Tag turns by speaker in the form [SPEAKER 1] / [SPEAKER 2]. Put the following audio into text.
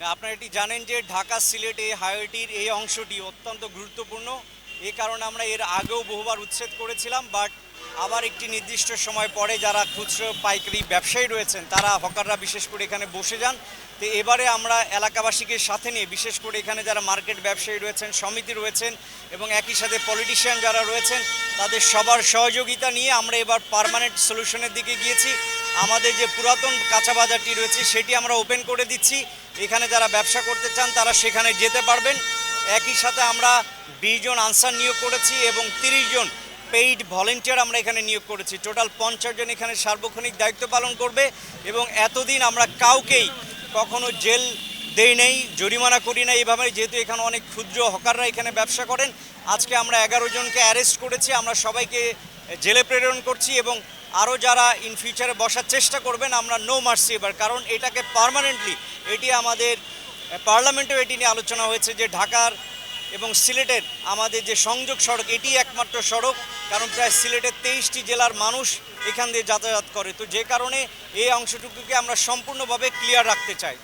[SPEAKER 1] আপনারা এটি জানেন যে ঢাকা সিলেটে হাইওয়েটির এই অংশটি অত্যন্ত গুরুত্বপূর্ণ। এই কারণে আমরা এর আগেও বহুবার উচ্ছেদ করেছিলাম, বাট আবার একটি নির্দিষ্ট সময় পরে যারা খুচরো পাইকারি ব্যবসায়ী রয়েছেন তারা হকাররা বিশেষ করে এখানে বসে যান। তো এবারে আমরা এলাকাবাসীকে সাথে নিয়ে বিশেষ করে এখানে যারা মার্কেট ব্যবসায়ী রয়েছেন, সমিতি রয়েছেন এবং একই সাথে পলিটিশিয়ান যারা রয়েছেন তাদের সবার সহযোগিতা নিয়ে আমরা এবার পার্মানেন্ট সলিউশনের দিকে গিয়েছি। আমাদের যে পুরাতন কাঁচা বাজারটি রয়েছে সেটি আমরা ওপেন করে দিচ্ছি। এখানে যারা ব্যবসা করতে চান তারা সেখানে যেতে পারবেন। একই সাথে আমরা 20 জন আনসার নিয়োগ করেছি এবং 30 জন পেইড ভলেন্টিয়ার আমরা এখানে নিয়োগ করেছি। টোটাল 50 জন এখানে সার্বক্ষণিক দায়িত্ব পালন করবে এবং এতদিন আমরা কাউকেই কখনো জেল দেই নেই, জরিমানা করি না এইভাবে, যেহেতু এখানে অনেক ক্ষুদ্র হকাররা এখানে ব্যবসা করেন। আজকে আমরা 11 জনকে অ্যারেস্ট করেছি, আমরা সবাইকে জেলে প্রেরণ করছি এবং আরও যারা ইন ফিউচারে বসার চেষ্টা করবেন আমরা নো মার্সি এবার, কারণ এটাকে পার্মানেন্টলি এটি আমাদের পার্লামেন্টেও এটি নিয়ে আলোচনা হয়েছে যে ঢাকার এবং সিলেটের আমাদের যে সংযোগ সড়ক এটি একমাত্র সড়ক, কারণ প্রায় সিলেটের 23টি জেলার মানুষ এখান দিয়ে যাতায়াত করে। তো যে কারণে এই অংশটুকুকে আমরা সম্পূর্ণভাবে ক্লিয়ার রাখতে চাই।